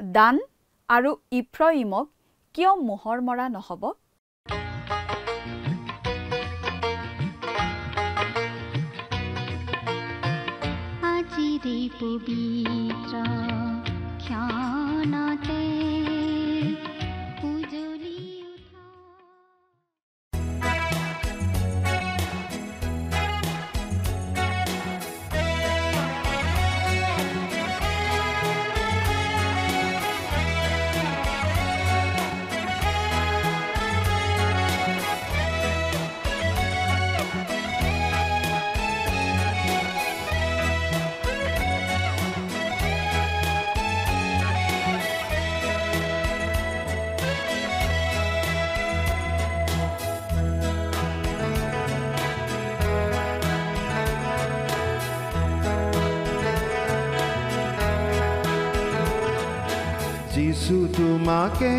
দান আৰু ইফ্ৰাইমক কিয় মোহৰ মৰা নহ'ব? আজিৰে পবিত্ৰ ক্ষণতে উজলি উঠা যিছু তোমাকে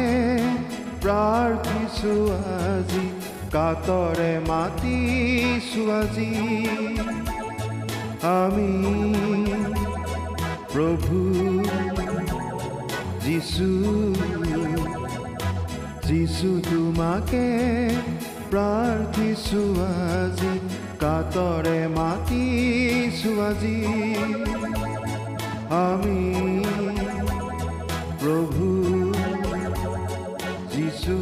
প্ৰাৰ্থিছো আজি, কাতৰে মাতিছো আজি, আমি প্ৰভু যিছু, যিছু তোমাকে প্ৰাৰ্থিছো আজি, কাতৰে মাতিছো আজি, আমি প্ৰভু যিছু।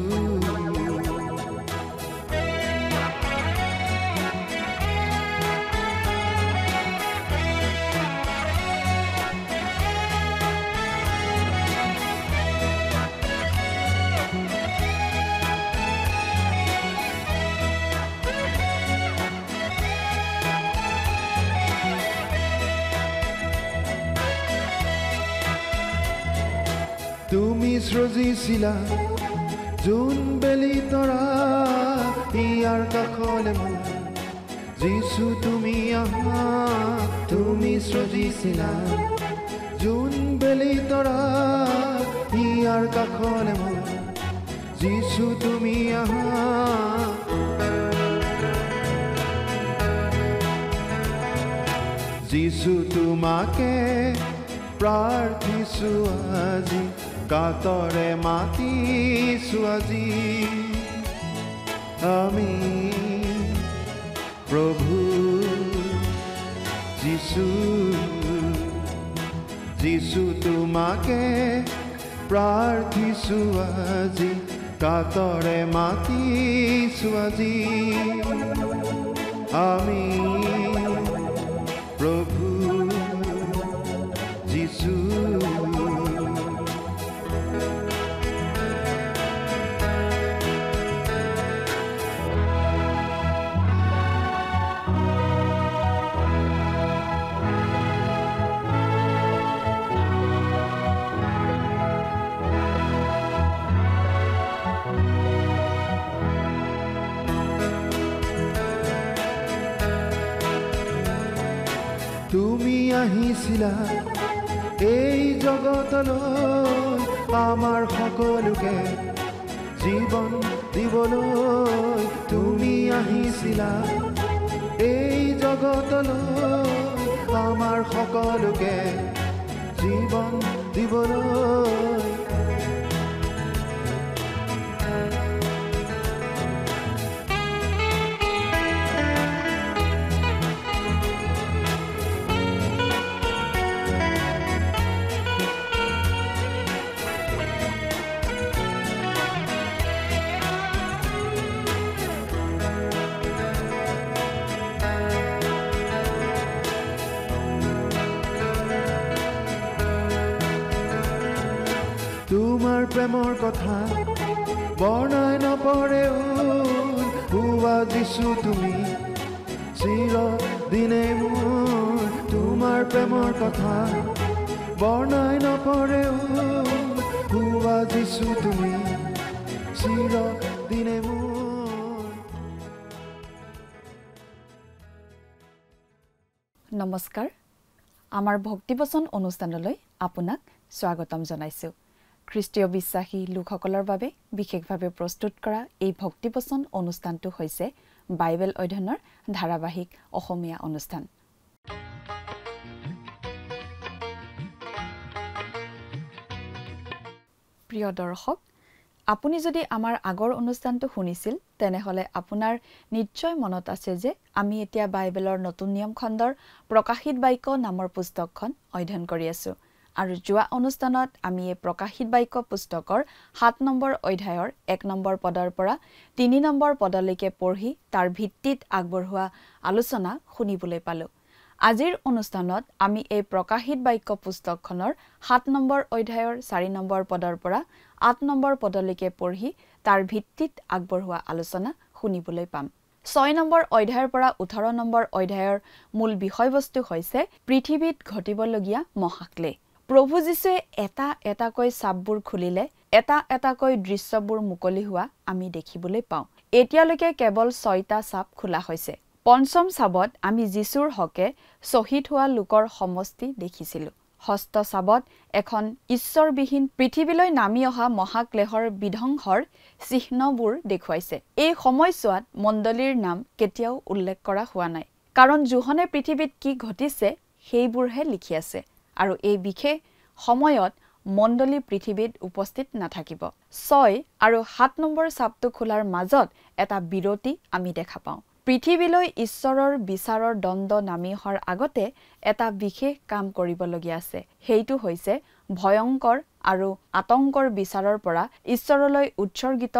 তুমি সৃজিছিলা যোন বেলি তৰা, ইয়াৰ কাষলে মোৰ যিছু তুমি আহা। তুমি সৃজিছিলা যোন বেলি তৰা, ইয়াৰ কাষলে মোৰ যিছু তুমি আহা। যিছু তোমাকে প্ৰাৰ্থিছো আজি, কাতৰে মাতিছো আজি, আমি প্ৰভু যিছু, যিছু তোমাকে প্ৰাৰ্থিছো আজি, কাতৰে মাতিছো আজি, আমি প্ৰভু যিছু। তুমি আহিছিলা এই জগতলৈ, আমাৰ সকলোকে জীৱন দিবলৈ। তুমি আহিছিলা এই জগতলৈ, আমাৰ সকলোকে জীৱন দিবলৈ। তোমাৰ প্ৰেমৰ কথা বৰ্ণাই নপৰেও, হোৱা যিছু তুমি চিৰদিনে মোৰ। তোমাৰ প্ৰেমৰ কথা বৰ্ণাই নপৰেও, হোৱা যিছু তুমি চিৰদিনে মোৰ। নমস্কাৰ, আমাৰ ভক্তিবচন অনুষ্ঠানলৈ আপোনাক স্বাগতম জনাইছোঁ। খ্ৰীষ্টীয় বিশ্বাসী লোকসকলৰ বাবে বিশেষভাৱে প্ৰস্তুত কৰা এই ভক্তিবচন অনুষ্ঠানটো হৈছে বাইবেল অধ্যয়নৰ ধাৰাবাহিক অসমীয়া অনুষ্ঠান। প্ৰিয় দৰ্শক, আপুনি যদি আমাৰ আগৰ অনুষ্ঠানটো শুনিছিল তেনেহলে আপোনাৰ নিশ্চয় মনত আছে যে আমি এতিয়া বাইবেলৰ নতুন নিয়ম খণ্ডৰ প্ৰকাশিত বাক্য নামৰ পুস্তকখন অধ্যয়ন কৰি আছো আৰু যোৱা অনুষ্ঠানত আমি এই প্ৰকাশিত বাক্য পুস্তকৰ ৭ নম্বৰ অধ্যায়ৰ ১ নম্বৰ পদৰ পৰা ৩ নম্বৰ পদলৈকে পঢ়ি তাৰ ভিত্তিত আগবঢ়োৱা আলোচনা শুনিবলৈ পালো। আজিৰ অনুষ্ঠানত আমি এই প্ৰকাশিত বাক্য পুস্তকখনৰ ৭ নম্বৰ অধ্যায়ৰ ৪ নম্বৰ পদৰ পৰা ৮ নম্বৰ পদলৈকে পঢ়ি তাৰ ভিত্তিত আগবঢ়োৱা আলোচনা শুনিবলৈ পাম। ৬ নম্বৰ অধ্যায়ৰ পৰা ১৮ নম্বৰ অধ্যায়ৰ মূল বিষয়বস্তু হৈছে পৃথিৱীত ঘটিবলগীয়া মহাক্লেশ। প্ৰভু যীশুৱে এটা এটাকৈ চাপবোৰ খুলিলে এটা এটাকৈ দৃশ্যবোৰ মুকলি হোৱা আমি দেখিবলৈ পাওঁ। এতিয়ালৈকে কেৱল ৬টা চাপ খোলা হৈছে। পঞ্চম চাবত আমি যীশুৰ হকে শ্বহীদ হোৱা লোকৰ সমষ্টি দেখিছিলোঁ। ষষ্ঠ চাবত এখন ঈশ্বৰবিহীন পৃথিৱীলৈ নামি অহা মহাক্লেশৰ বিধ্বংসৰ চিহ্নবোৰ দেখুৱাইছে। এই সময়ছোৱাত মণ্ডলীৰ নাম কেতিয়াও উল্লেখ কৰা হোৱা নাই, কাৰণ যোহনে পৃথিৱীত কি ঘটিছে সেইবোৰহে লিখি আছে আৰু এই বিশেষ সময়ত মণ্ডলী পৃথিৱীত উপস্থিত নাথাকিব। ৬ আৰু ৭ নম্বৰ চাপটো খোলাৰ মাজত এটা বিৰতি আমি দেখা পাওঁ। পৃথিৱীলৈ ঈশ্বৰৰ বিচাৰৰ দণ্ড নামি অহাৰ আগতে এটা বিশেষ কাম কৰিবলগীয়া আছে। সেইটো হৈছে ভয়ংকৰ আৰু আতংকৰ বিচাৰৰ পৰা ঈশ্বৰলৈ উৎসৰ্গিত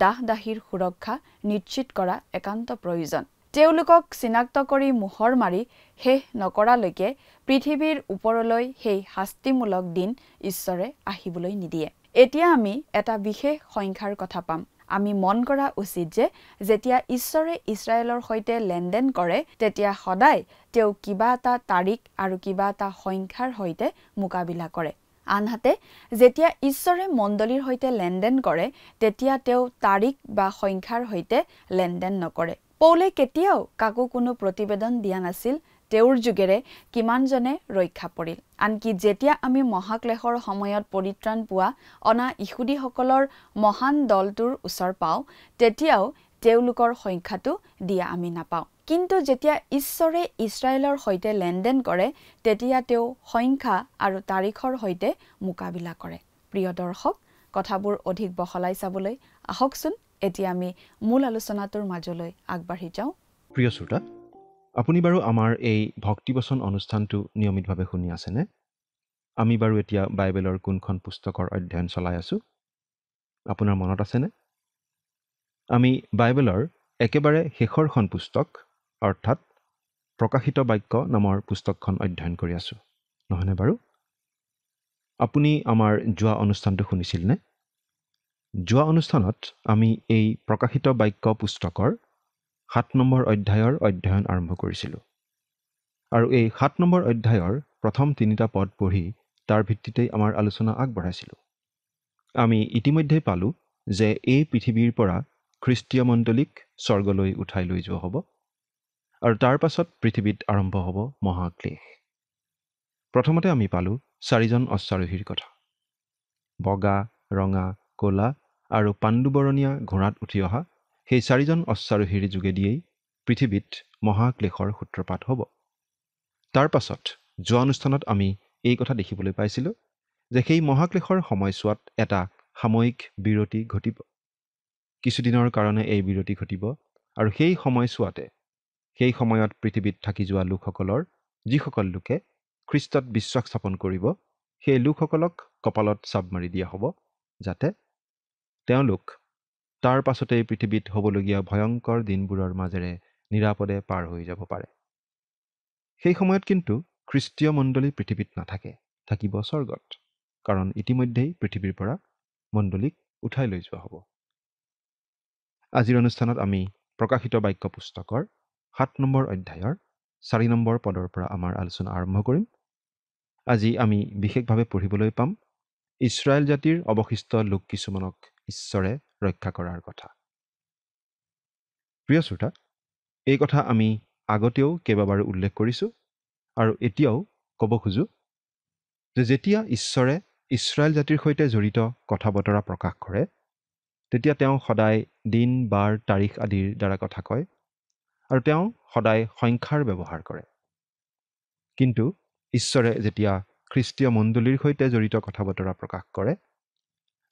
দাস দাসীৰ সুৰক্ষা নিশ্চিত কৰা একান্ত প্ৰয়োজন। তেওঁলোকক চিনাক্ত কৰি মোহৰ মাৰি শেষ নকৰালৈকে পৃথিৱীৰ ওপৰলৈ সেই শাস্তিমূলক দিন ঈশ্বৰে আহিবলৈ নিদিয়ে। এতিয়া আমি এটা বিশেষ সংখ্যাৰ কথা পাম। আমি মন কৰা উচিত যে যেতিয়া ঈশ্বৰে ইছৰাইলৰ সৈতে লেনদেন কৰে তেতিয়া সদায় তেওঁ কিবা এটা তাৰিখ আৰু কিবা এটা সংখ্যাৰ সৈতে মোকাবিলা কৰে। আনহাতে যেতিয়া ঈশ্বৰে মণ্ডলীৰ সৈতে লেনদেন কৰে তেতিয়া তেওঁ তাৰিখ বা সংখ্যাৰ সৈতে লেনদেন নকৰে। পৌলে কেতিয়াও কাকো কোনো প্ৰতিবেদন দিয়া নাছিল তেওঁৰ যোগেৰে কিমানজনে ৰক্ষা পৰিল। আনকি যেতিয়া আমি মহাক্লেশৰ সময়ত পৰিত্ৰাণ পোৱা অনা ইহুদীসকলৰ মহান দলটোৰ ওচৰ পাওঁ তেতিয়াও তেওঁলোকৰ সংখ্যাটো দিয়া আমি নাপাওঁ। কিন্তু যেতিয়া ঈশ্বৰে ইছৰাইলৰ সৈতে লেনদেন কৰে তেতিয়া তেওঁ সংখ্যা আৰু তাৰিখৰ সৈতে মোকাবিলা কৰে। প্ৰিয় দৰ্শক, কথাবোৰ অধিক বহলাই চাবলৈ আহকচোন এতিয়া আমি মূল আলোচনাটোৰ মাজলৈ আগবাঢ়ি যাওঁ। প্ৰিয় শ্ৰোতা, আপুনি বাৰু আমাৰ এই ভক্তিবচন অনুষ্ঠানটো নিয়মিতভাৱে শুনি আছেনে? আমি বাৰু এতিয়া বাইবেলৰ কোনখন পুস্তকৰ অধ্যয়ন চলাই আছোঁ আপোনাৰ মনত আছেনে? আমি বাইবেলৰ একেবাৰে শেষৰখন পুস্তক অৰ্থাৎ প্ৰকাশিত বাক্য নামৰ পুস্তকখন অধ্যয়ন কৰি আছোঁ, নহয়নে বাৰু? আপুনি আমাৰ যোৱা অনুষ্ঠানটো শুনিছিলনে? যোৱা অনুষ্ঠানত আমি এই প্ৰকাশিত বাক্য পুস্তকৰ ৭ নম্বৰ অধ্যায়ৰ অধ্যয়ন আৰম্ভ কৰিছিলোঁ আৰু এই ৭ নম্বৰ অধ্যায়ৰ প্ৰথম ৩টা পদ পঢ়ি তাৰ ভিত্তিতেই আমাৰ আলোচনা আগবঢ়াইছিলোঁ। আমি ইতিমধ্যেই পালোঁ যে এই পৃথিৱীৰ পৰা খ্ৰীষ্টীয় মণ্ডলীক স্বৰ্গলৈ উঠাই লৈ যোৱা হ'ব আৰু তাৰ পাছত পৃথিৱীত আৰম্ভ হ'ব মহাক্লেশ। প্ৰথমতে আমি পালোঁ 4জন অশ্বাৰোহীৰ কথা। বগা, ৰঙা, ক'লা আৰু পাণ্ডুবৰণীয়া ঘোঁৰাত উঠি অহা সেই 4জন অশ্বাৰোহীৰ যোগেদিয়েই পৃথিৱীত মহাক্লেশৰ সূত্ৰপাত হ'ব। তাৰ পাছত যোৱা অনুষ্ঠানত আমি এই কথা দেখিবলৈ পাইছিলোঁ যে সেই মহাক্লেশৰ সময়ছোৱাত এটা সাময়িক বিৰতি ঘটিব। কিছুদিনৰ কাৰণে এই বিৰতি ঘটিব আৰু সেই সময়ছোৱাতে সেই সময়ত পৃথিৱীত থাকি যোৱা লোকসকলৰ যিসকল লোকে খ্ৰীষ্টত বিশ্বাস স্থাপন কৰিব সেই লোকসকলক কপালত চাপ মাৰি দিয়া হ'ব যাতে তেওঁলোক তাৰ পাছতেই পৃথিৱীত হ'বলগীয়া ভয়ংকৰ দিনবোৰৰ মাজেৰে নিৰাপদে পাৰ হৈ যাব পাৰে। সেই সময়ত কিন্তু খ্ৰীষ্টীয় মণ্ডলী পৃথিৱীত নাথাকে, থাকিব স্বৰ্গত, কাৰণ ইতিমধ্যেই পৃথিৱীৰ পৰা মণ্ডলীক উঠাই লৈ যোৱা হ'ব। আজিৰ অনুষ্ঠানত আমি প্ৰকাশিত বাক্য পুস্তকৰ ৭ নম্বৰ অধ্যায়ৰ ৪ নম্বৰ পদৰ পৰা আমাৰ আলোচনা আৰম্ভ কৰিম। আজি আমি বিশেষভাৱে পঢ়িবলৈ পাম ইছৰাইল জাতিৰ অৱশিষ্ট লোক কিছুমানক ঈশ্বৰে ৰক্ষা কৰাৰ কথা। প্ৰিয় শ্ৰোতা, এই কথা আমি আগতেও কেইবাবাৰো উল্লেখ কৰিছোঁ আৰু এতিয়াও ক'ব খোজোঁ যে যেতিয়া ঈশ্বৰে ইছৰাইল জাতিৰ সৈতে জড়িত কথা বতৰা প্ৰকাশ কৰে তেতিয়া তেওঁ সদায় দিন, বাৰ, তাৰিখ আদিৰ দ্বাৰা কথা কয় আৰু তেওঁ সদায় সংখ্যাৰ ব্যৱহাৰ কৰে। কিন্তু ঈশ্বৰে যেতিয়া খ্ৰীষ্টীয় মণ্ডলীৰ সৈতে জড়িত কথা বতৰা প্ৰকাশ কৰে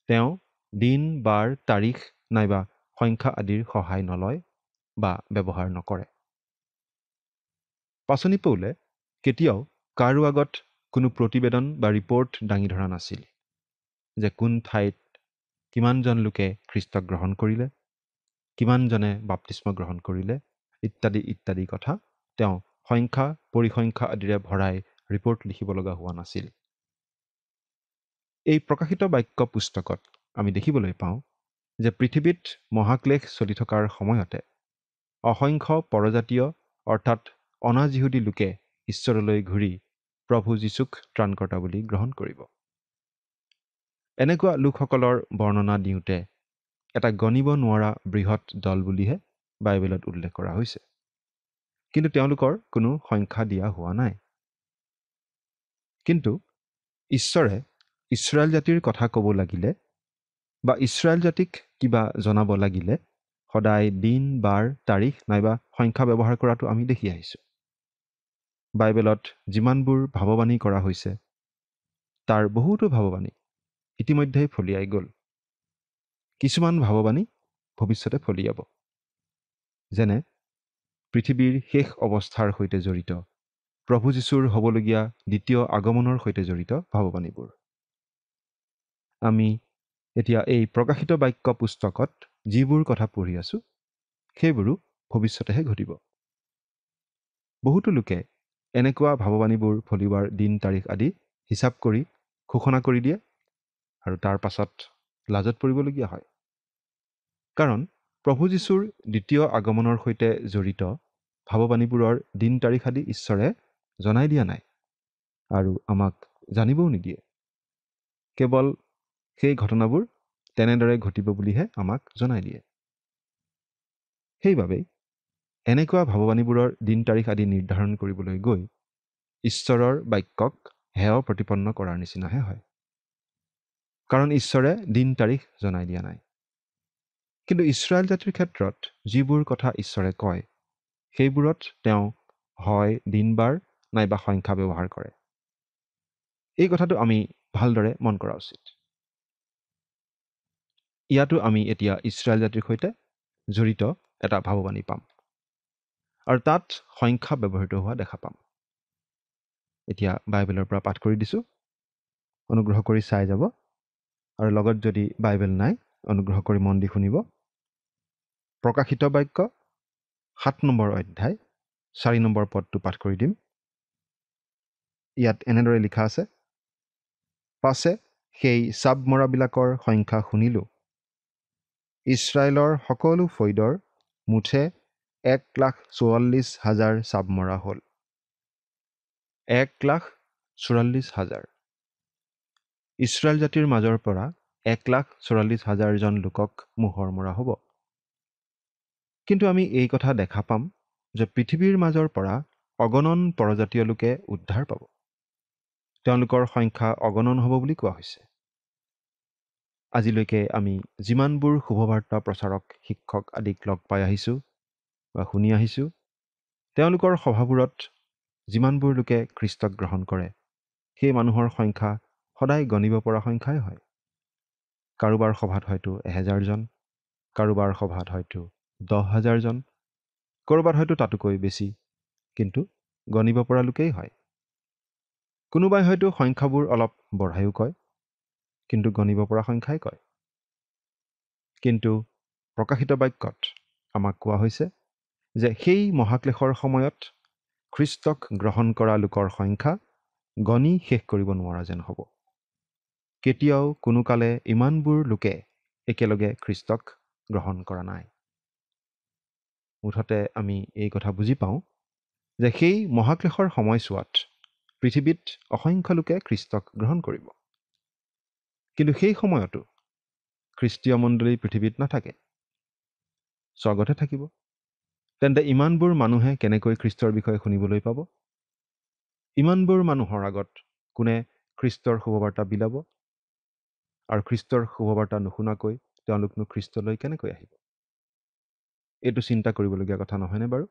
তেওঁ দিন, বাৰ, তাৰিখ নাইবা সংখ্যা আদিৰ সহায় নলয় বা ব্যৱহাৰ নকৰে। পাচনি পৌলে কেতিয়াও কাৰো আগত কোনো প্ৰতিবেদন বা ৰিপৰ্ট দাঙি ধৰা নাছিল যে কোন ঠাইত কিমানজন লোকে খ্ৰীষ্টক গ্ৰহণ কৰিলে, কিমানজনে বাপ্তিস্ম গ্ৰহণ কৰিলে ইত্যাদি ইত্যাদি কথা তেওঁ সংখ্যা পৰিসংখ্যা আদিৰে ভৰাই ৰিপৰ্ট লিখিব লগা হোৱা নাছিল। এই প্ৰকাশিত বাক্য পুস্তকত আমি দেখিবলৈ পাওঁ যে পৃথিৱীত মহাক্লেশ চলি থকাৰ সময়তে অসংখ্য পৰজাতীয় অৰ্থাৎ অনাজিহুদী লোকে ঈশ্বৰলৈ ঘূৰি প্ৰভু যীশুক ত্ৰাণকৰ্তা বুলি গ্ৰহণ কৰিব। এনেকুৱা লোকসকলৰ বৰ্ণনা দিওঁতে এটা গণিব নোৱাৰা বৃহৎ দল বুলিহে বাইবেলত উল্লেখ কৰা হৈছে, কিন্তু তেওঁলোকৰ কোনো সংখ্যা দিয়া হোৱা নাই। কিন্তু ঈশ্বৰে ইছৰাইল জাতিৰ কথা ক'ব লাগিলে বা ইছৰাইল জাতিক কিবা জনাব লাগিলে সদায় দিন, বাৰ, তাৰিখ নাইবা সংখ্যা ব্যৱহাৰ কৰাটো আমি দেখি আহিছোঁ। বাইবেলত যিমানবোৰ ভাৱবাণী কৰা হৈছে তাৰ বহুতো ভাৱবাণী ইতিমধ্যেই ফলিয়াই গ'ল। কিছুমান ভাৱবাণী ভৱিষ্যতে ফলিয়াব, যেনে পৃথিৱীৰ শেষ অৱস্থাৰ সৈতে জড়িত প্ৰভু যীশুৰ হ'বলগীয়া দ্বিতীয় আগমনৰ সৈতে জড়িত ভাৱবাণীবোৰ। আমি এতিয়া এই প্ৰকাশিত বাক্য পুস্তকত যিবোৰ কথা পঢ়ি আছোঁ সেইবোৰো ভৱিষ্যতেহে ঘটিব। বহুতো লোকে এনেকুৱা ভাৱবাণীবোৰ ফলিওৱাৰ দিন, তাৰিখ আদি হিচাপ কৰি ঘোষণা কৰি দিয়ে আৰু তাৰ পাছত লাজত পৰিবলগীয়া হয়। কাৰণ প্ৰভু যীশুৰ দ্বিতীয় আগমনৰ সৈতে জড়িত ভাৱবাণীবোৰৰ দিন, তাৰিখ আদি ঈশ্বৰে জনাই দিয়া নাই আৰু আমাক জানিবও নিদিয়ে। কেৱল সেই ঘটনাবোৰ তেনেদৰে ঘটিব বুলিহে আমাক জনাই দিয়ে। সেইবাবেই এনেকুৱা ভাৱবাণীবোৰৰ দিন, তাৰিখ আদি নিৰ্ধাৰণ কৰিবলৈ গৈ ঈশ্বৰৰ বাক্যক হেয় প্ৰতিপন্ন কৰাৰ নিচিনাহে হয়। কাৰণ ঈশ্বৰে দিন, তাৰিখ জনাই দিয়া নাই। কিন্তু ইছৰাইল জাতিৰ ক্ষেত্ৰত যিবোৰ কথা ঈশ্বৰে কয় সেইবোৰত তেওঁ হয় দিন, বাৰ নাইবা সংখ্যা ব্যৱহাৰ কৰে। এই কথাটো আমি ভালদৰে মন কৰা উচিত। ইয়াতো আমি এতিয়া ইছৰাইল জাতিৰ সৈতে জড়িত এটা ভাৱবাণী পাম আৰু তাত সংখ্যা ব্যৱহৃত হোৱা দেখা পাম। এতিয়া বাইবেলৰ পৰা পাঠ কৰি দিছোঁ, অনুগ্ৰহ কৰি চাই যাব আৰু লগত যদি বাইবেল নাই অনুগ্ৰহ কৰি মন দি শুনিব। প্ৰকাশিত বাক্য 7 নম্বৰ অধ্যায় 4 নম্বৰ পদটো পাঠ কৰি দিম। ইয়াত এনেদৰে লিখা আছে, পাছে সেই চাব মৰাবিলাকৰ সংখ্যা শুনিলোঁ। ইছৰাইলৰ সকলো ফৈদৰ মুঠে 1,44,000 চাব মৰা হ'ল। 1,44,000। ইছৰাইল জাতিৰ মাজৰ পৰা 1,44,000 জন লোকক মোহৰ মৰা হ'ব। কিন্তু আমি এই কথা দেখা পাম যে পৃথিৱীৰ মাজৰ পৰা অগণন পৰজাতীয় লোকে উদ্ধাৰ পাব। তেওঁলোকৰ সংখ্যা অগণন হ'ব বুলি কোৱা হৈছে। আজিলৈকে আমি যিমানবোৰ শুভবাৰ্তা প্ৰচাৰক, শিক্ষক আদিক লগ পাই আহিছোঁ বা শুনি আহিছোঁ, তেওঁলোকৰ সভাবোৰত যিমানবোৰ লোকে খ্ৰীষ্টক গ্ৰহণ কৰে সেই মানুহৰ সংখ্যা সদায় গণিব পৰা সংখ্যাই হয়। কাৰোবাৰ সভাত হয়তো 1000 জন, কাৰোবাৰ সভাত হয়তো 10,000 জন, ক'ৰবাত হয়তো তাতোকৈ বেছি, কিন্তু গণিব পৰা লোকেই হয়। কোনোবাই হয়তো সংখ্যাবোৰ অলপ বঢ়াইও কয়, কিন্তু গণিব পৰা সংখ্যাই কয়। কিন্তু প্ৰকাশিত বাক্যত আমাক কোৱা হৈছে যে সেই মহাক্লেশৰ সময়ত খ্ৰীষ্টক গ্ৰহণ কৰা লোকৰ সংখ্যা গণি শেষ কৰিব নোৱাৰা যেন হ'ব। কেতিয়াও কোনো কালে ইমানবোৰ লোকে একেলগে খ্ৰীষ্টক গ্ৰহণ কৰা নাই। মুঠতে আমি এই কথা বুজি পাওঁ যে সেই মহাক্লেশৰ সময়ছোৱাত পৃথিৱীত অসংখ্য লোকে খ্ৰীষ্টক গ্ৰহণ কৰিব। কিন্তু সেই সময়তো খ্ৰীষ্টীয় মণ্ডলী পৃথিৱীত নাথাকে, স্বৰ্গতহে থাকিব। তেন্তে ইমানবোৰ মানুহে কেনেকৈ খ্ৰীষ্টৰ বিষয়ে শুনিবলৈ পাব? ইমানবোৰ মানুহৰ আগত কোনে খ্ৰীষ্টৰ শুভবাৰ্তা বিলাব? আৰু খ্ৰীষ্টৰ শুভবাৰ্তা নুশুনাকৈ তেওঁলোকনো খ্ৰীষ্টলৈ কেনেকৈ আহিব? এইটো চিন্তা কৰিবলগীয়া কথা নহয়নে বাৰু?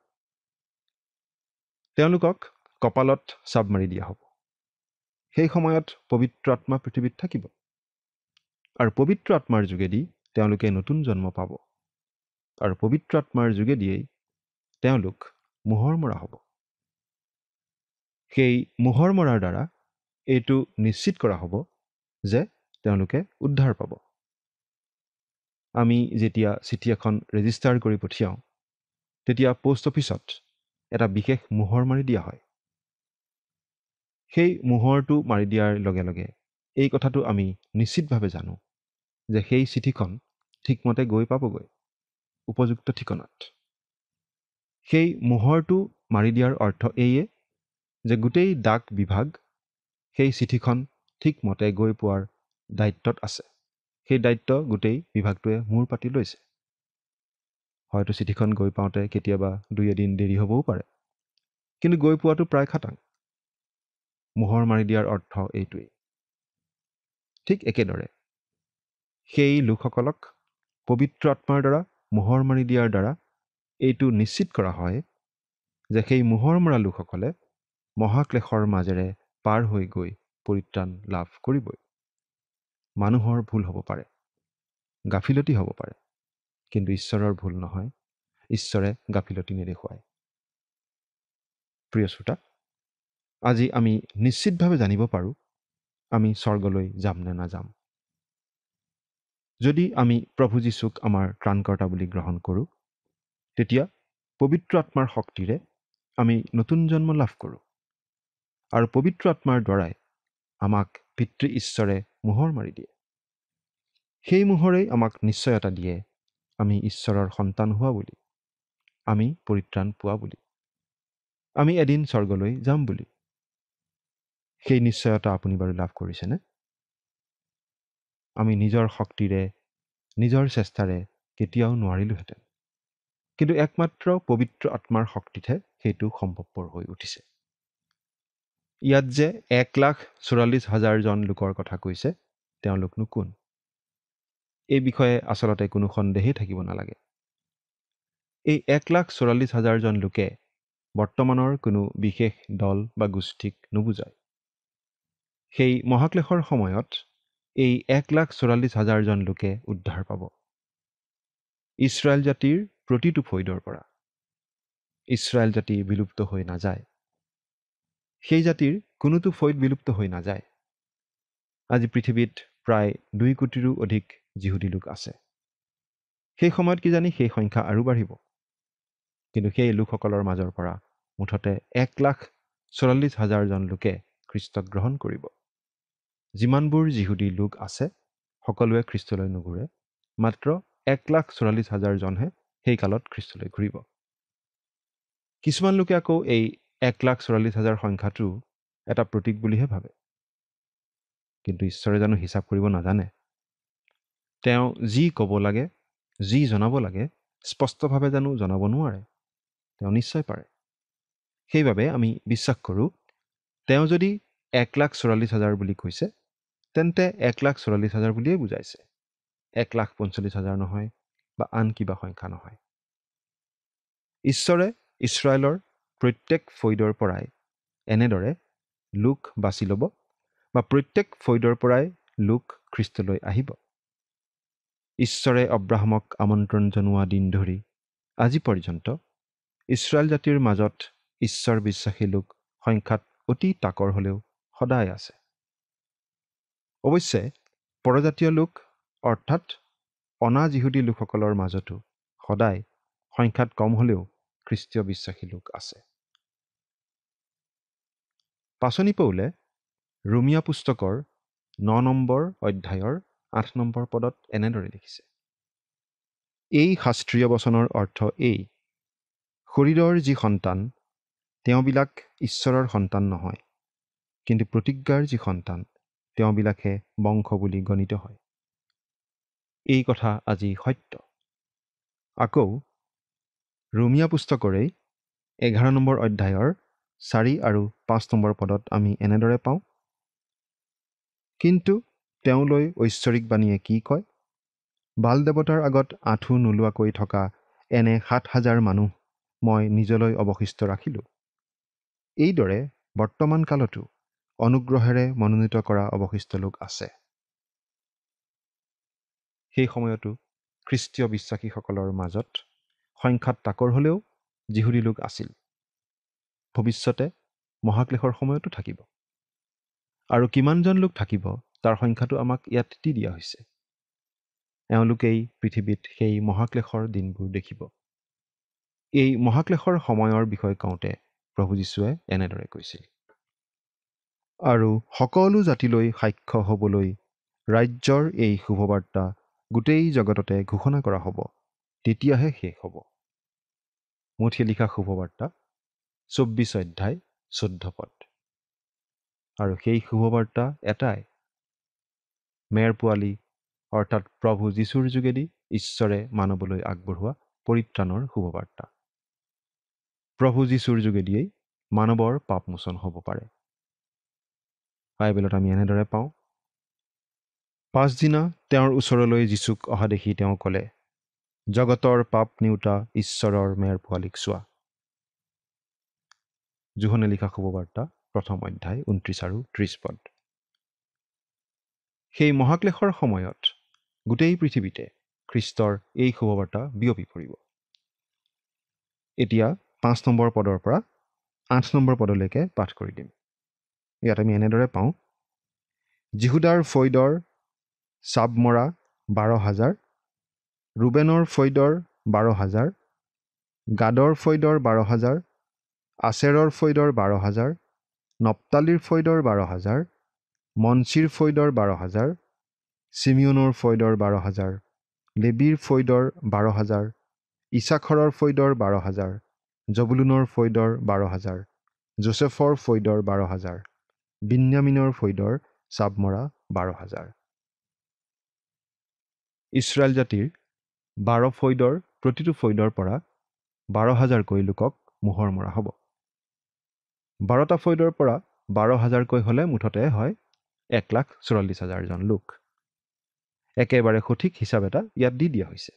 তেওঁলোকক কপালত চাব মাৰি দিয়া হ'ব। সেই সময়ত পবিত্ৰ আত্মা পৃথিৱীত থাকিব আৰু পবিত্ৰ আত্মাৰ যোগেদি তেওঁলোকে নতুন জন্ম পাব আৰু পবিত্ৰ আত্মাৰ যোগেদিয়েই তেওঁলোক মোহৰ মৰা হ'ব। সেই মোহৰ মৰাৰ দ্বাৰা এইটো নিশ্চিত কৰা হ'ব যে তেওঁলোকে উদ্ধাৰ পাব। আমি যেতিয়া চিঠি এখন ৰেজিষ্টাৰ কৰি পঠিয়াওঁ তেতিয়া পোষ্ট অফিচত এটা বিশেষ মোহৰ মাৰি দিয়া হয়। সেই মোহৰটো মাৰি দিয়াৰ লগে লগে এই কথাটো আমি নিশ্চিতভাৱে জানো যে সেই চিঠিখন ঠিকমতে গৈ পাবগৈ উপযুক্ত ঠিকনাত। সেই মোহৰটো মাৰি দিয়াৰ অৰ্থ এইয়ে যে গোটেই ডাক বিভাগ সেই চিঠিখন ঠিকমতে গৈ পোৱাৰ দায়িত্বত আছে। সেই দায়িত্ব গোটেই বিভাগটোৱে মূৰ পাতি লৈছে। হয়তো চিঠিখন গৈ পাওঁতে কেতিয়াবা 2-এদিন দেৰি হ'বও পাৰে, কিন্তু গৈ পোৱাটো প্ৰায় খাটাং। মোহৰ মাৰি দিয়াৰ অৰ্থ এইটোৱেই। ঠিক একেদৰে সেই লোকসকলক পবিত্ৰ আত্মাৰ দ্বাৰা মোহৰ মাৰি দিয়াৰ দ্বাৰা এইটো নিশ্চিত কৰা হয় যে সেই মোহৰ মৰা লোকসকলে মহাক্লেশৰ মাজেৰে পাৰ হৈ গৈ পৰিত্ৰাণ লাভ কৰিবই। মানুহৰ ভুল হ'ব পাৰে, গাফিলতি হ'ব পাৰে, কিন্তু ঈশ্বৰৰ ভুল নহয়। ঈশ্বৰে গাফিলতি নেদেখুৱায়। প্ৰিয় শ্ৰোতা, আজি আমি নিশ্চিতভাৱে জানিব পাৰোঁ আমি স্বৰ্গলৈ যাম নে নাযাম। যদি আমি প্ৰভু যীশুক আমাৰ ত্ৰাণকৰ্তা বুলি গ্ৰহণ কৰোঁ তেতিয়া পবিত্ৰ আত্মাৰ শক্তিৰে আমি নতুন জন্ম লাভ কৰোঁ আৰু পবিত্ৰ আত্মাৰ দ্বাৰাই আমাক পিতৃ ঈশ্বৰে মোহৰ মাৰি দিয়ে। সেই মোহৰেই আমাক নিশ্চয়তা দিয়ে আমি ঈশ্বৰৰ সন্তান হোৱা বুলি, আমি পৰিত্ৰাণ পোৱা বুলি, আমি এদিন স্বৰ্গলৈ যাম বুলি। সেই নিশ্চয়তা আপুনি বাৰু লাভ কৰিছেনে? আমি নিজৰ শক্তিৰে নিজৰ চেষ্টাৰে কেতিয়াও নোৱাৰিলোহেঁতেন, কিন্তু একমাত্ৰ পবিত্ৰ আত্মাৰ শক্তিতহে সেইটো সম্ভৱপৰ হৈ উঠিছে। ইয়াত যে 1,44,000 লোকৰ কথা কৈছে, তেওঁলোকনো কোন? এই বিষয়ে আচলতে কোনো সন্দেহেই থাকিব নালাগে। এই 1,44,000 লোকে বৰ্তমানৰ কোনো বিশেষ দল বা গোষ্ঠীক নুবুজায়। সেই মহাক্লেশৰ সময়ত এই 1,44,000 লোকে উদ্ধাৰ পাব। ইছৰাইল জাতিৰ প্ৰতিটো ফৈদৰ পৰা। ইছৰাইল জাতি বিলুপ্ত হৈ নাযায়। সেই জাতিৰ কোনোটো ফৈদ বিলুপ্ত হৈ নাযায়। আজি পৃথিৱীত প্ৰায় 2 কোটিৰো অধিক যিহুদী লোক আছে। সেই সময়ত কিজানি সেই সংখ্যা আৰু বাঢ়িব। কিন্তু সেই লোকসকলৰ মাজৰ পৰা মুঠতে 1,44,000 লোকে খ্ৰীষ্টক গ্ৰহণ কৰিব। যিমানবোৰ যিহুদী লোক আছে সকলোৱে খ্ৰীষ্টলৈ নুঘূৰে, মাত্ৰ 1,44,000 সেই কালত খ্ৰীষ্টলৈ ঘূৰিব। কিছুমান লোকে আকৌ এই 1,44,000 সংখ্যাটো এটা প্ৰতীক বুলিহে ভাবে। কিন্তু ঈশ্বৰে জানো হিচাপ কৰিব নাজানে? তেওঁ যি ক'ব লাগে, যি জনাব লাগে স্পষ্টভাৱে জানো জনাব নোৱাৰে? তেওঁ নিশ্চয় পাৰে। সেইবাবে আমি বিশ্বাস কৰোঁ তেওঁ যদি 1,44,000 বুলি কৈছে তেন্তে 1,44,000 বুলিয়েই বুজাইছে, 1,45,000 নহয় বা আন কিবা সংখ্যা নহয়। ঈশ্বৰে ইছৰাইলৰ প্ৰত্যেক ফৈদৰ পৰাই এনেদৰে লোক বাছি ল'ব বা প্ৰত্যেক ফৈদৰ পৰাই লোক খ্ৰীষ্টলৈ আহিব। ঈশ্বৰে অব্ৰাহামক আমন্ত্ৰণ জনোৱা দিন ধৰি আজি পৰ্যন্ত ইছৰাইল জাতিৰ মাজত ঈশ্বৰ বিশ্বাসী লোক সংখ্যাত অতি তাকৰ হ'লেও সদায় আছে। অৱশ্যে পৰজাতীয় লোক অৰ্থাৎ অনা যিহুদী লোকসকলৰ মাজতো সদায় সংখ্যাত কম হ'লেও খ্ৰীষ্টীয় বিশ্বাসী লোক আছে। পাচনি পৌলে ৰোমিয়া পুস্তকৰ 9 নম্বৰ অধ্যায়ৰ 8 নম্বৰ পদত এনেদৰে লিখিছে, এই শাস্ত্ৰীয় বচনৰ অৰ্থ এই, শৰীৰৰ যি সন্তান তেওঁবিলাক ঈশ্বৰৰ সন্তান নহয়, কিন্তু প্ৰতিজ্ঞাৰ যি সন্তান তেওঁবিলাকহে বংশ বুলি গণিত হয়। এই কথা আজি সত্য। আকৌ ৰোমিয়া পুস্তকৰেই 11 নম্বৰ অধ্যায়ৰ 4 আৰু 5 নম্বৰ পদত আমি এনেদৰে পাওঁ, কিন্তু তেওঁলৈ ঐশ্বৰিক বাণীয়ে কি কয়, বাল দেৱতাৰ আগত আঁঠু নোলোৱাকৈ থকা এনে 7,000 মানুহ মই নিজলৈ অৱশিষ্ট ৰাখিলোঁ। এইদৰে বৰ্তমান কালতো অনুগ্ৰহেৰে মনোনীত কৰা অৱশিষ্ট লোক আছে। সেই সময়তো খ্ৰীষ্টীয় বিশ্বাসীসকলৰ মাজত সংখ্যাত তাকৰ হ'লেও যিহুদী লোক আছিল। ভৱিষ্যতে মহাক্লেশৰ সময়তো থাকিব। আৰু কিমানজন লোক থাকিব তাৰ সংখ্যাটো আমাক ইয়াত দি দিয়া হৈছে। এওঁলোকেই পৃথিৱীত সেই মহাক্লেশৰ দিনবোৰ দেখিব। এই মহাক্লেশৰ সময়ৰ বিষয়ে কওঁতে প্ৰভু যীশুৱে এনেদৰে কৈছিল, আৰু সকলো জাতিলৈ সাক্ষ্য হ'বলৈ ৰাজ্যৰ এই শুভবাৰ্তা গোটেই জগততে ঘোষণা কৰা হ'ব, তেতিয়াহে শেষ হ'ব। মথিয়ে লিখা শুভবাৰ্তা 24 অধ্যায় 14 পদ। আৰু সেই শুভবাৰ্তা এটাই, মেৰ পোৱালি অৰ্থাৎ প্ৰভু যীশুৰ যোগেদি ঈশ্বৰে মানৱলৈ আগবঢ়োৱা পৰিত্ৰাণৰ শুভবাৰ্তা। প্ৰভু যীশুৰ যোগেদিয়েই মানৱৰ পাপমোচন হ'ব পাৰে। বাইবেলত আমি এনেদৰে পাওঁ, পাছদিনা তেওঁৰ ওচৰলৈ যীচুক অহা দেখি তেওঁ ক'লে, জগতৰ পাপ নিওতা ঈশ্বৰৰ মেৰ পোৱালিক চোৱা। যোহনে লিখা শুভবাৰ্তা 1 অধ্যায় 29 আৰু 30 পদ। সেই মহাক্লেশৰ সময়ত গোটেই পৃথিৱীতে খ্ৰীষ্টৰ এই শুভবাৰ্তা বিয়পি পৰিব। এতিয়া 5 নম্বৰ পদৰ পৰা 8 নম্বৰ পদলৈকে পাঠ কৰি দিম। ইয়াত আমি এনেদৰে পাওঁ, যিহুদাৰ ফৈদৰ চাব মৰা 12,000, ৰুবেনৰ ফৈদৰ 12,000, গাদৰ ফৈদৰ 12,000, আছেৰৰ ফৈদৰ 12,000, নপ্তালিৰ ফৈদৰ 12,000, মনচিৰ ফৈদৰ 12,000, চিমিয়নৰ ফৈদৰ 12,000, লেবীৰ ফৈদৰ 12,000, ইছাখৰৰ ফৈদৰ 12,000, জবুলুনৰ ফৈদৰ 12,000, যোচেফৰ ফৈদৰ 12,000, বিন্যামিনৰ ফৈদৰ চাব মৰা 12,000। ইছৰাইল জাতিৰ 12 ফৈদৰ প্ৰতিটো ফৈদৰ পৰা 12,000কৈ লোকক মোহৰ মৰা হ'ব। 12টা ফৈদৰ পৰা 12,000কৈ হ'লে মুঠতে হয় 1,44,000জন লোক। একেবাৰে সঠিক হিচাপ এটা ইয়াত দি দিয়া হৈছে।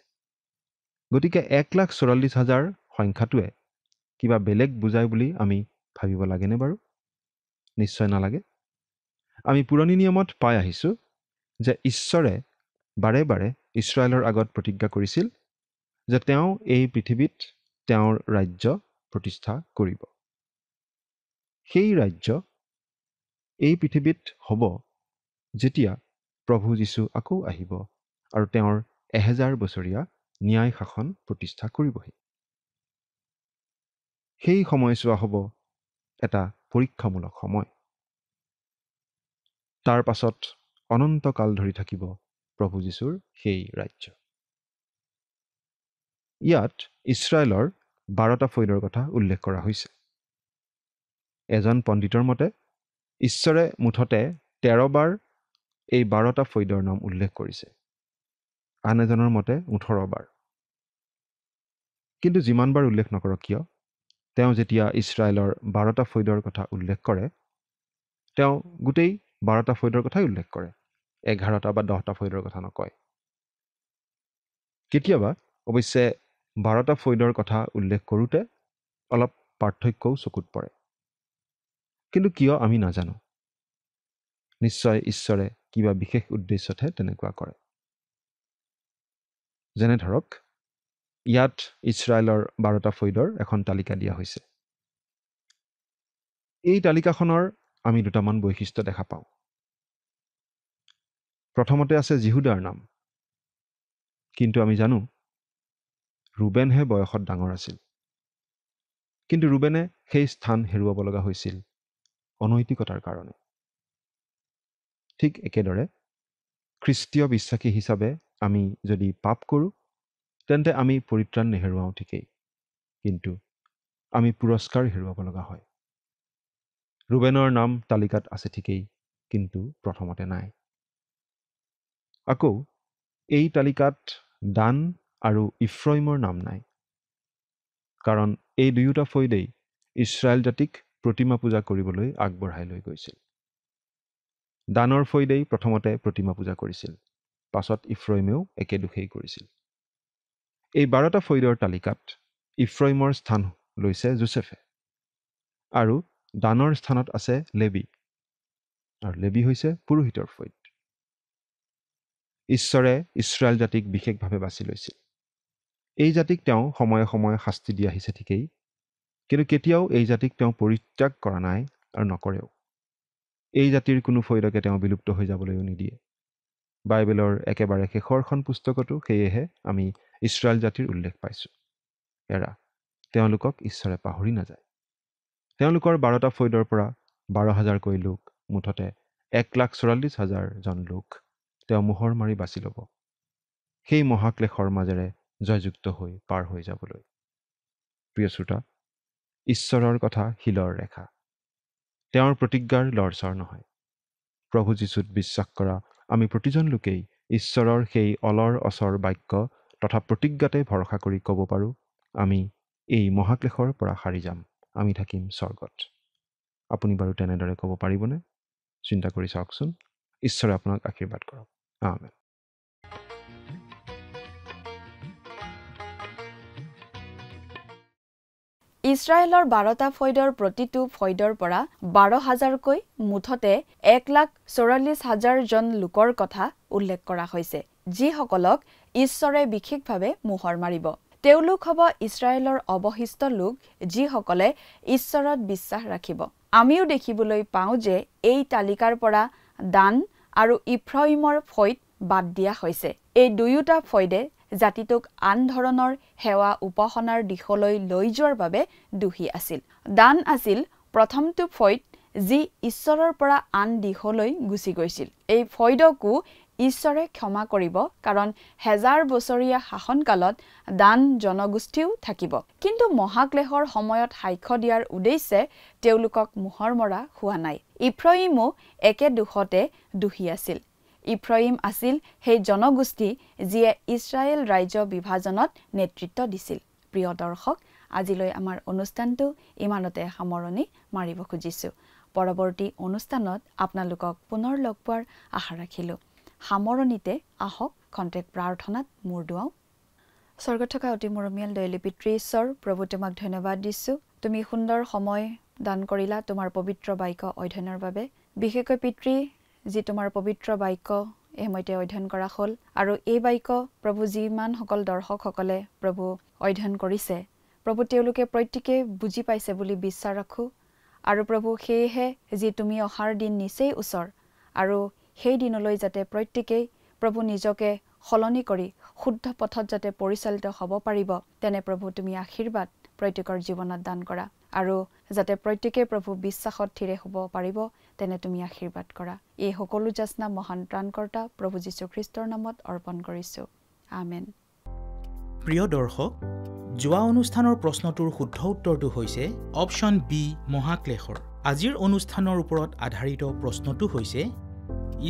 গতিকে 1,44,000 সংখ্যাটোৱে কিবা বেলেগ বুজায় বুলি আমি ভাবিব লাগেনে বাৰু? নিশ্চয় নালাগে। আমি পুৰণি নিয়মত পাই আহিছোঁ যে ঈশ্বৰে বাৰে বাৰে ইছৰাইলৰ আগত প্ৰতিজ্ঞা কৰিছিল যে তেওঁ এই পৃথিৱীত তেওঁৰ ৰাজ্য প্ৰতিষ্ঠা কৰিব। সেই ৰাজ্য এই পৃথিৱীত হ'ব যেতিয়া প্ৰভু যীশু আকৌ আহিব আৰু তেওঁৰ 1000 বছৰীয়া ন্যায় শাসন প্ৰতিষ্ঠা কৰিবহি। সেই সময়ছোৱা হ'ব এটা পৰীক্ষামূলক সময়। তাৰ পাছত অনন্তকাল ধৰি থাকিব প্ৰভু যীশুৰ সেই ৰাজ্য। ইয়াত ইছৰাইলৰ 12টা ফৈদৰ কথা উল্লেখ কৰা হৈছে। এজন পণ্ডিতৰ মতে ঈশ্বৰে মুঠতে 13 বাৰ এই 12টা ফৈদৰ নাম উল্লেখ কৰিছে। আন এজনৰ মতে 18 বাৰ। কিন্তু যিমান বাৰ উল্লেখ নকৰক কিয়, তেওঁ যেতিয়া ইছৰাইলৰ 12টা ফৈদৰ কথা উল্লেখ কৰে, তেওঁ গোটেই 12টা ফৈদৰ কথাই উল্লেখ কৰে, 11টা বা 10টা ফৈদৰ কথা নকয়। কেতিয়াবা অৱশ্যে 12টা ফৈদৰ কথা উল্লেখ কৰোঁতে অলপ পাৰ্থক্যও চকুত পৰে। কিন্তু কিয় আমি নাজানো। নিশ্চয় ঈশ্বৰে কিবা বিশেষ উদ্দেশ্যতহে তেনেকুৱা কৰে। যেনে ধৰক, ইয়াত ইছৰাইলৰ 12টা ফৈদৰ এখন তালিকা দিয়া হৈছে। এই তালিকাখনৰ আমি দুটামান বৈশিষ্ট্য দেখা পাওঁ। প্ৰথমতে আছে যিহুদাৰ নাম। কিন্তু আমি জানো ৰুবেনহে বয়সত ডাঙৰ আছিল। কিন্তু ৰুবেনে সেই স্থান হেৰুৱাব লগা হৈছিল অনৈতিকতাৰ কাৰণে। ঠিক একেদৰে খ্ৰীষ্টীয় বিশ্বাসী হিচাপে আমি যদি পাপ কৰোঁ, তেন্তে আমি পৰিত্ৰাণ নেহেৰুৱাওঁ ঠিকেই, কিন্তু আমি পুৰস্কাৰ হেৰুৱাব লগা হয়। ৰুবেনৰ নাম তালিকাত আছে ঠিকেই, কিন্তু প্ৰথমতে নাই। আকৌ এই তালিকাত দান আৰু ইফ্ৰাইমৰ নাম নাই, কাৰণ এই দুয়োটা ফৈদেই ইছৰাইল জাতিক প্ৰতিমা পূজা কৰিবলৈ আগবঢ়াই লৈ গৈছিল। দানৰ ফৈদেই প্ৰথমতে প্ৰতিমা পূজা কৰিছিল, পাছত ইফ্ৰাইমেও একে দুখেই কৰিছিল। এই 12টা ফৈদৰ তালিকাত ইফ্ৰাইমৰ স্থান লৈছে যোচেফে, আৰু দানৰ স্থানত আছে লেবী, আৰু লেবী হৈছে পুৰোহিতৰ ফৈদ। ঈশ্বৰে ইছৰাইল জাতিক বিশেষভাৱে বাছি লৈছিল। এই জাতিক তেওঁ সময়ে সময়ে শাস্তি দি আহিছে ঠিকেই, কিন্তু কেতিয়াও এই জাতিক তেওঁ পৰিত্যাগ কৰা নাই আৰু নকৰেও। এই জাতিৰ কোনো ফৈদকে তেওঁ বিলুপ্ত হৈ যাবলৈও নিদিয়ে। বাইবেলৰ একেবাৰে শেষৰখন পুস্তকতো সেয়েহে আমি ইছৰাইল জাতিৰ উল্লেখ পাইছোঁ। তেওঁলোকক ঈশ্বৰে পাহৰি নাযায়। তেওঁলোকৰ 12টা ফৈদৰ পৰা 12,000কৈ লোক, মুঠতে 1,44,000জন লোক তেওঁ মোহৰ মাৰি বাছি ল'ব, সেই মহাক্লেশৰ মাজেৰে জয়যুক্ত হৈ পাৰ হৈ যাবলৈ। প্ৰিয় শ্ৰোতা, ঈশ্বৰৰ কথা শিলৰ ৰেখা, তেওঁৰ প্ৰতিজ্ঞাৰ লৰচৰ নহয়। প্ৰভু যীশুত বিশ্বাস কৰা আমি প্ৰতিজন লোকেই ঈশ্বৰৰ সেই অলৰ অচৰ বাক্য তথা প্ৰতিজ্ঞাতে ভৰসা কৰি ক'ব পাৰোঁ, আমি এই মহাক্লেশৰ পৰা সাৰি যাম, আমি থাকিম স্বৰ্গত। আপুনি বাৰু তেনেদৰে ক'ব পাৰিবনে? চিন্তা কৰি চাওকচোন। ঈশ্বৰে আপোনাক আশীৰ্বাদ কৰক। আমেন। ইছৰাইলৰ 12টা ফৈদৰ প্ৰতিটো ফৈদৰ পৰা 12,000কৈ, মুঠতে 1,44,000জন লোকৰ কথা উল্লেখ কৰা হৈছে, যিসকলক ঈশ্বৰে বিশেষভাৱে মোহৰ মাৰিব। তেওঁলোক হ'ব ইছৰাইলৰ অৱশিষ্ট লোক, যিসকলে ঈশ্বৰত বিশ্বাস ৰাখিব। আমিও দেখিবলৈ পাওঁ যে এই তালিকাৰ পৰা দান আৰু ইফ্ৰাইমৰ ফৈদ বাদ দিয়া হৈছে। এই দুয়োটা ফৈদে জাতিটোক আন ধৰণৰ সেৱা উপাসনাৰ দিশলৈ লৈ যোৱাৰ বাবে দোষী আছিল। দান আছিল প্ৰথমটো ফৈদ, যি ঈশ্বৰৰ পৰা আন দিশলৈ গুচি গৈছিল। এই ফৈদকো ঈশ্বৰে ক্ষমা কৰিব, কাৰণ 1000 বছৰীয়া শাসনকালত দান জনগোষ্ঠীও থাকিব। কিন্তু মহাক্লেশৰ সময়ত সাক্ষ্য দিয়াৰ উদ্দেশ্যে তেওঁলোকক মোহৰ মৰা হোৱা নাই। ইফ্ৰাইমো একে দোষতে দোষী আছিল। ইফ্ৰাইম আছিল সেই জনগোষ্ঠী যিয়ে ইছৰাইল ৰাজ্য বিভাজনত নেতৃত্ব দিছিল। প্ৰিয় দৰ্শক, আজিলৈ আমাৰ অনুষ্ঠানটো ইমানতে সামৰণি মাৰিব খুজিছোঁ। পৰৱৰ্তী অনুষ্ঠানত আপোনালোকক পুনৰ লগ পোৱাৰ আশা ৰাখিলোঁ। সামৰণিতে আহক খন্তেক প্ৰাৰ্থনাত মূৰ দুৱাওঁ। স্বৰ্গত থকা অতি মৰমীয়াল দয়ালু পিতৃ ঈশ্বৰ, প্ৰভু তোমাক ধন্যবাদ দিছোঁ। তুমি সুন্দৰ সময় দান কৰিলা তোমাৰ পবিত্ৰ বাক্য অধ্যয়নৰ বাবে। বিশেষকৈ পিতৃ, যি তোমাৰ পবিত্ৰ বাক্য এই সময়তে অধ্যয়ন কৰা হ'ল, আৰু এই বাক্য প্ৰভু যিমানসকল দৰ্শকসকলে প্ৰভু অধ্যয়ন কৰিছে, প্ৰভু তেওঁলোকে প্ৰত্যেকে বুজি পাইছে বুলি বিশ্বাস ৰাখোঁ। আৰু প্ৰভু সেয়েহে যি তুমি অহাৰ দিন নিচেই ওচৰ, আৰু সেই দিনলৈ যাতে প্ৰত্যেকেই প্ৰভু নিজকে সলনি কৰি শুদ্ধ পথত যাতে পৰিচালিত হ'ব পাৰিব, তেনে প্ৰভু তুমি আশীৰ্বাদ প্ৰত্যেকৰ জীৱনত দান কৰা, আৰু যাতে প্ৰত্যেকে প্ৰভু বিশ্বাসত থিৰে হ'ব পাৰিব, তেনে তুমি আশীৰ্বাদ কৰা। এই সকলো যাচনা মহান ত্ৰাণকৰ্তা প্ৰভু যীশুখ্ৰীষ্টৰ নামত অৰ্পণ কৰিছোঁ। আমেন। প্ৰিয় দৰ্শক, যোৱা অনুষ্ঠানৰ প্ৰশ্নটোৰ শুদ্ধ উত্তৰটো হৈছে অপশ্যন বি, মহাক্লেশৰ। আজিৰ অনুষ্ঠানৰ ওপৰত আধাৰিত প্ৰশ্নটো হৈছে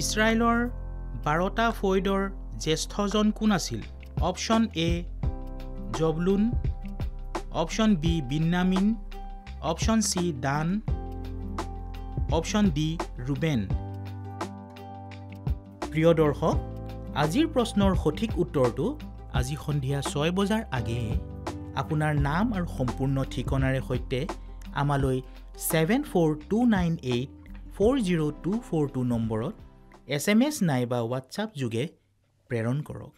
ইছৰাইলৰ 12টা ফৈদৰ জ্যেষ্ঠজন কোন আছিল? Option A Zebulun, option B Benjamin, option C Dan, option D Reuben. প্ৰিয় দৰ্শক, আজিৰ প্ৰশ্নৰ সঠিক উত্তৰটো আজি সন্ধিয়া 6 বজাৰ আগেয়ে আপোনাৰ নাম আৰু সম্পূৰ্ণ ঠিকনাৰে সৈতে আমালৈ 7429840242 নম্বৰত SMS নাইবা হোৱাটছআপ যোগে প্ৰেৰণ কৰক।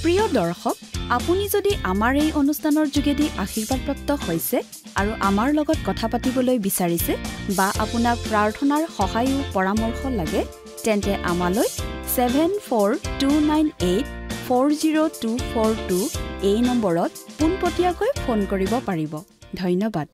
প্ৰিয় দৰ্শক, আপুনি যদি আমাৰ এই অনুষ্ঠানৰ যোগেদি আশীৰ্বাদপ্ৰাপ্ত হৈছে আৰু আমাৰ লগত কথা পাতিবলৈ বিচাৰিছে বা আপোনাক প্ৰাৰ্থনাৰ সহায়ো পৰামৰ্শ লাগে, তেন্তে আমালৈ 7429840242 এই নম্বৰত পোনপটীয়াকৈ ফোন কৰিব পাৰিব। ধন্যবাদ।